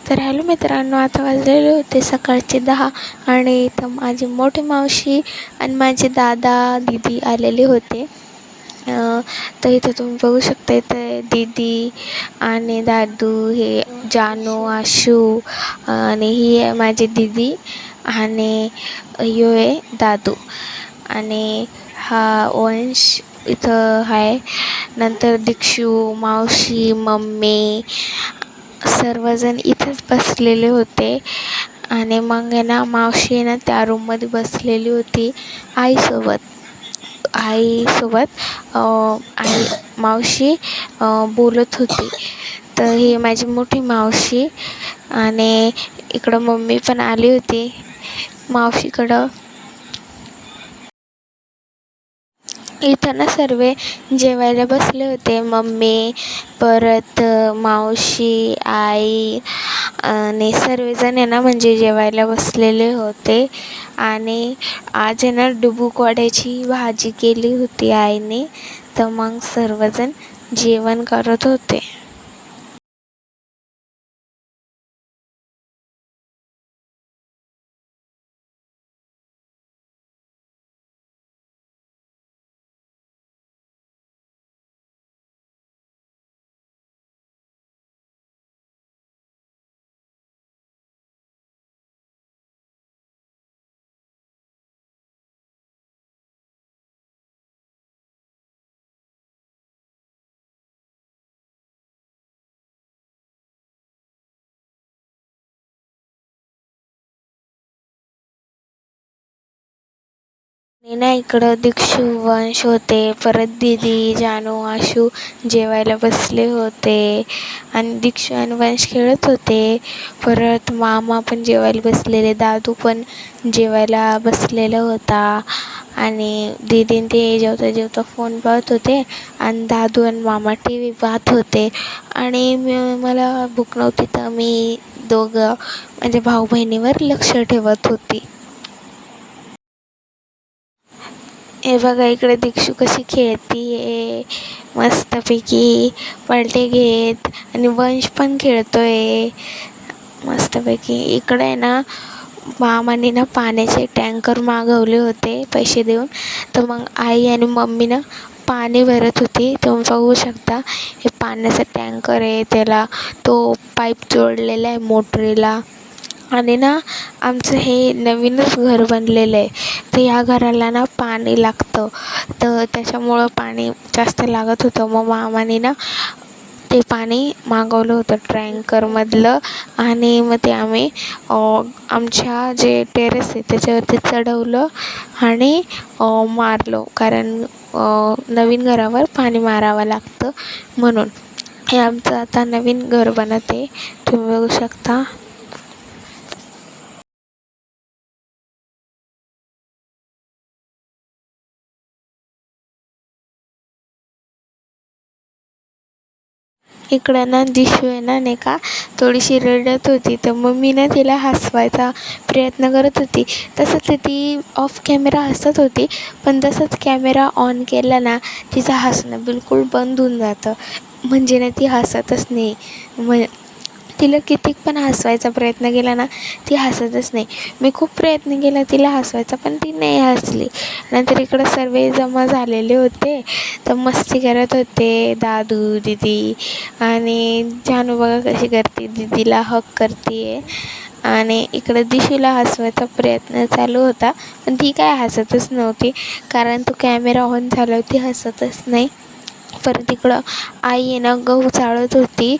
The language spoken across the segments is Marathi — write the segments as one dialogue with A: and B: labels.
A: तर हॅलो मित्रांनो, आता वाजलेले होते सकाळचे 10 आणि इथं माझी मोठी मावशी आणि माझे दादा दीदी आलेले होते. तर इथं तुम्ही बघू शकता, इथं दीदी आणि दादू, हे जानू, आशू आणि ही आहे माझी दीदी आणि ह्यो आहे दादू आणि हा वंश इथं आहे. नंतर दीक्षू, मावशी, मम्मी सर्वजण इथेच बसलेले होते. आणि मग आहे ना, मावशी आहे ना त्या रूममध्ये बसलेली होती आईसोबत. आई मावशी बोलत होती. तर ही माझी मोठी मावशी आणि इकडं मम्मी पण आली होती मावशीकडं. इथं ना सर्व जेवायला बसले होते. मम्मी, परत मावशी, आई आणि सर्वजण आहे ना म्हणजे जेवायला बसलेले होते. आणि आज आहे ना डुबुक वड्याची भाजी केली होती आईने. तर मग सर्वजण जेवण करत होते. आणि ना इकडं दीक्षू, वंश होते, परत दीदी, जानू, आशू जेवायला बसले होते. आणि दीक्षू आणि वंश खेळत होते. परत मामा पण जेवायला बसलेले, दादू पण जेवायला भुसलेला होता. आणि दीदीन ते जेवता जेवता फोन पाहत होते आणि दादू आणि मामा टी व्ही पाहत होते. आणि मला भूक नव्हती तर मी दोघं म्हणजे भाऊ बहिणीवर लक्ष ठेवत होती. हे बघा इकडे दीक्षू कशी खेळतीये मस्तपैकी पलटे घेत. आणि वंश पण खेळतोय मस्तपैकी. इकडे आहे ना मामाने ना पाण्याचे टँकर मागवले होते पैसे देऊन. तर मग आई आणि मम्मी ना पाणी भरत होती. तुम्ही बघू शकता, हे पाण्याचा टँकर आहे, त्याला तो पाईप जोडलेला आहे मोटरीला. आणि ना आमचं हे नवीनच घर बनलेलं आहे, तर ह्या घराला ना पाणी लागतं. तर त्याच्यामुळं पाणी जास्त लागत होतं. मग मामाने ना ते पाणी मागवलं होतं टँकरमधलं. आणि मग ते आम्ही आमच्या जे टेरेस आहे त्याच्यावरती चढवलं आणि मारलं, कारण नवीन घरावर पाणी मारावं लागतं म्हणून. हे आमचं आता नवीन घर बनत आहे, तुम्ही बघू शकता. इकडं ना दिशू आहे ना नाही का थोडीशी रडत होती. तर मग मी ना तिला हसवायचा प्रयत्न करत होती. तसंच ती ऑफ कॅमेरा हसत होती, पण तसंच कॅमेरा ऑन केला ना तिचं हसणं बिलकुल बंद होऊन जातं. म्हणजे ना ती हसतच नाही. तिला किती पण हसवायचा प्रयत्न केला ना ती हसतच नाही. मी खूप प्रयत्न केला तिला हसवायचा, पण ती नाही हसली. नंतर इकडं सर्व जमा झालेले होते, तर मस्ती करत होते दादू, दीदी. आणि जानू बघा कशी करते, दीदीला हक करते. आणि इकडं दिशूला हसवायचा प्रयत्न चालू होता, पण ती काय हसतच नव्हती, कारण तो कॅमेरा ऑन झाला ती हसतच नाही. परत इकडं आई आहे ना गहू चाळत होती.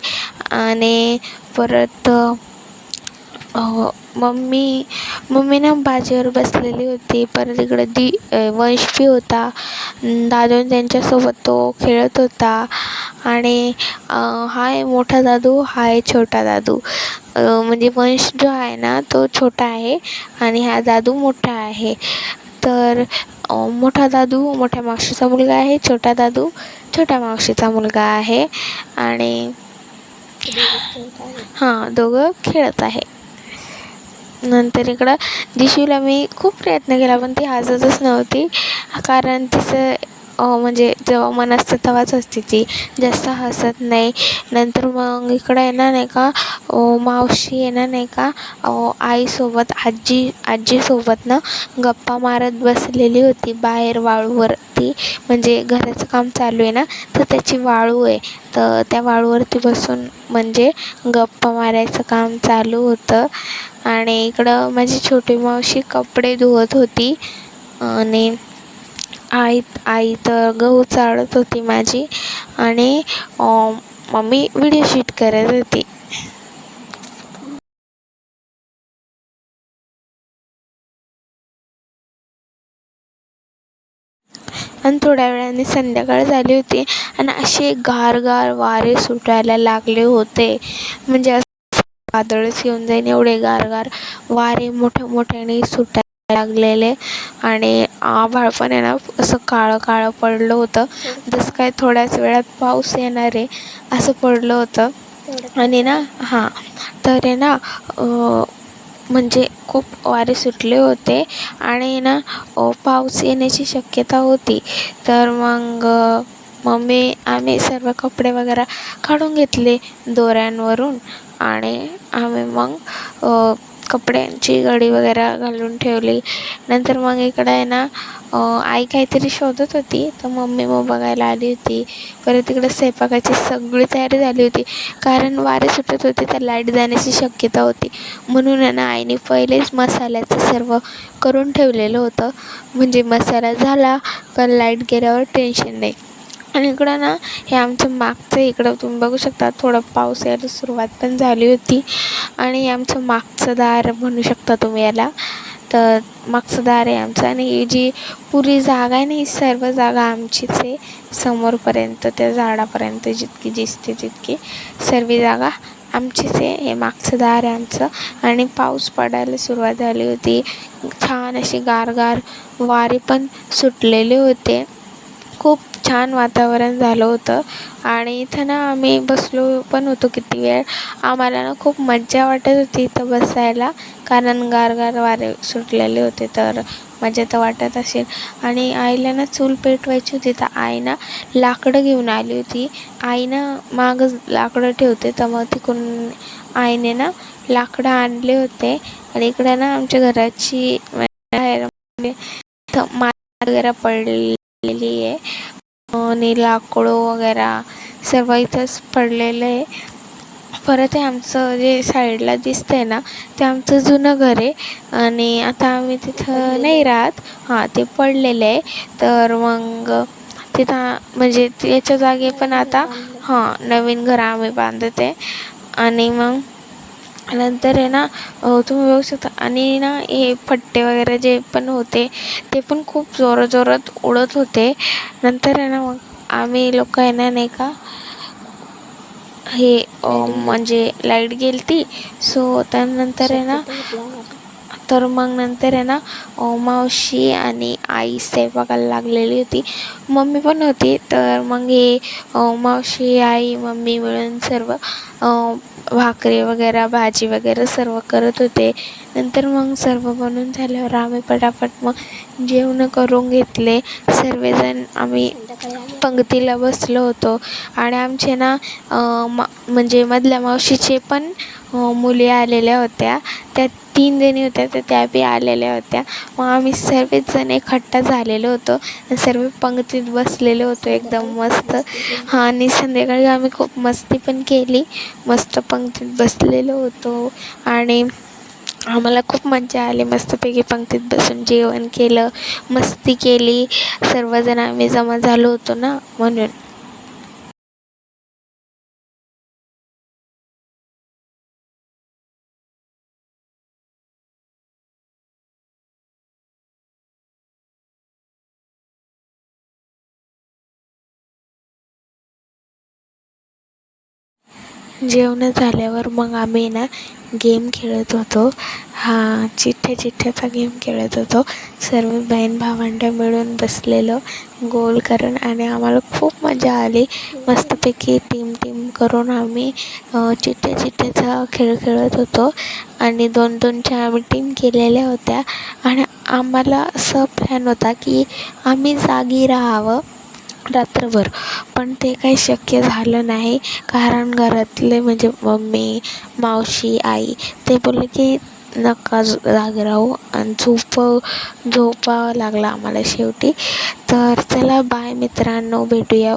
A: आणि परत मम्मी ना बाजीवर बसलेली होती. परत इकडं वंश बी होता. दादू त्यांच्यासोबत तो खेळत होता. आणि हाय मोठा दादू, हाय छोटा दादू. म्हणजे वंश जो आहे ना तो छोटा आहे आणि हा दादू मोठा आहे. तर मोठा दादू मोठ्या मावशीचा मुलगा आहे, छोटा दादू छोट्या मावशीचा मुलगा आहे. आणि हां, दोघं खेळत आहे. नंतर इकडं दिशूला मी खूप प्रयत्न केला, पण ती हसतच नव्हती, कारण तिचं म्हणजे जेव्हा मन असतं तेव्हाच असते ती, जास्त हसत नाही. नंतर मग इकडं आहे ना नाही का मावशी आहे ना नाही का आईसोबत आजीसोबत ना गप्पा मारत बसलेली होती बाहेर वाळूवरती. म्हणजे घराचं काम चालू आहे ना, तर त्याची वाळू आहे, तर त्या वाळूवरती बसून म्हणजे गप्पा मारायचं काम चालू होतं. आणि इकडं माझी छोटी मावशी कपडे धुवत होती आणि आई तर गहू चाळत होती माझी, आणि मम्मी व्हिडिओ शूट करत होती. आणि थोड्या वेळाने संध्याकाळ झाली होती आणि असे गार वारे सुटायला लागले होते. म्हणजे असं वादळच येऊन जाईन एवढे गार वारे मोठ्याने सुटायला लागलेले. आणि आभाळ पण आहे ना असं काळं पडलं होतं, जसं काय थोड्याच वेळात पाऊस येणार आहे असं पडलं होतं. आणि ना तर आहे ना म्हणजे खूप वारे सुटले होते आणि ना पाऊस येण्याची शक्यता होती. तर मग आम्ही सर्व कपडे वगैरे काढून घेतले दोऱ्यांवरून, आणि आम्ही मग कपड्यांची घडी वगैरे घालून ठेवली. नंतर मग इकडं आहे ना आई काहीतरी शोधत होती, तर मम्मी मग बघायला आली होती. परत इकडे स्वयंपाकाची सगळी तयारी झाली होती, कारण वारे सुटत होते तर लाईट जाण्याची शक्यता होती. म्हणून आहे ना आईने पहिलेच मसाल्याचं सर्व करून ठेवलेलं होतं, म्हणजे मसाला झाला का लाईट गेल्यावर टेन्शन नाही. आणि इकडं ना हे आमचं मागचं, इकडं तुम्ही बघू शकता थोडं पाऊस यायला सुरुवात पण झाली होती. आणि आमचं मागचं दार म्हणू शकता तुम्ही याला, तर मागचं दार आहे आमचं. आणि ही जी पुरी जागा आहे ना, ही सर्व जागा आमचीच आहे. समोरपर्यंत त्या झाडापर्यंत जितकी दिसते तितकी सर्व जागा आमचीच आहे. हे मागचं दार आहे आमचं. आणि पाऊस पडायला सुरुवात झाली होती, छान अशी गार वारे पण सुटलेले होते. खूप छान वातावरण झालं होतं. आणि इथं ना आम्ही बसलो पण होतो किती वेळ. आम्हाला ना खूप मज्जा वाटत होती इथं बसायला, कारण गार वारे सुटलेले होते, तर मजा तर वाटत असेल. आणि आईला ना चूल पेटवायची होती, तर आई ना लाकडं घेऊन आली होती. आई ना मागच लाकडं ठेवते, तर मग तिकडून आईने ना लाकडं आणले होते. आणि इकडे ना आमच्या घराची बाहेर माती वगैरे पडलेली आहे, आणि लाकडं वगैरे सर्व इथंच पडलेलं आहे. परत हे आमचं जे साईडला दिसतंय ना, ते आमचं जुनं घर आहे, आणि आता आम्ही तिथं नाही राहत. ते पडलेलं आहे. तर मग तिथं म्हणजे याच्या जागी पण आता नवीन घर आम्ही बांधत आहे. आणि मग नंतर आहे ना तुम्ही बघू शकता. आणि ना हे फट्टे वगैरे जे पण होते ते पण खूप जोरात उडत होते. नंतर आहे ना मग आम्ही लोक आहे ना नाही का हे म्हणजे लाईट गेली सो त्यानंतर आहे ना, तर मग नंतर आहे ना मावशी आणि आई स्वयंपाकाला लागलेली होती, मम्मी पण होती. तर मग हे मावशी आई मम्मी मिळून सर्व भाकरी वगैरे भाजी वगैरे सर्व करत होते. नंतर मग सर्व बनवून झाल्यावर आम्ही पटापट मग जेवण करून घेतले. सर्वजण आम्ही पंगतीला बसलो होतो. आणि आमचे ना म्हणजे मधल्या मावशीचे पण मुली आलेल्या होत्या, त्या 3 जणी होत्या, तर त्या बी आलेल्या होत्या. मग आम्ही सर्वच जण एकट्ठा झालेलो होतो, सर्व पंगतीत बसलेलो होतो एकदम मस्त. आणि संध्याकाळी आम्ही खूप मस्ती पण केली, मस्त पंगतीत बसलेलो होतो. आणि आम्हाला खूप मजा आली, मस्तपैकी पंगतीत बसून जेवण केलं, मस्ती केली. सर्वजण आम्ही जमा झालो होतो ना म्हणून. जेवण झाल्यावर मग आम्ही ना गेम खेळत होतो. चिठ्ठ्याचा गेम खेळत होतो. सर्व बहीण भावंडं मिळून बसलेलो गोल करून, आणि आम्हाला खूप मजा आली. मस्तपैकी टीम करून आम्ही चिठ्ठ्याचा खेळ खेळत होतो. आणि 2-2च्या आम्ही टीम केलेल्या होत्या. आणि आम्हाला असं प्लॅन होता की आम्ही जागी राहावं रात्रभर. पण ते काही शक्य झालं नाही, कारण घरातले म्हणजे मम्मी, मावशी, आई ते बोलले की नका जागे राहू, आणि झोपावं लागलं आम्हाला शेवटी. तर चला बाय मित्रांनो, भेटूया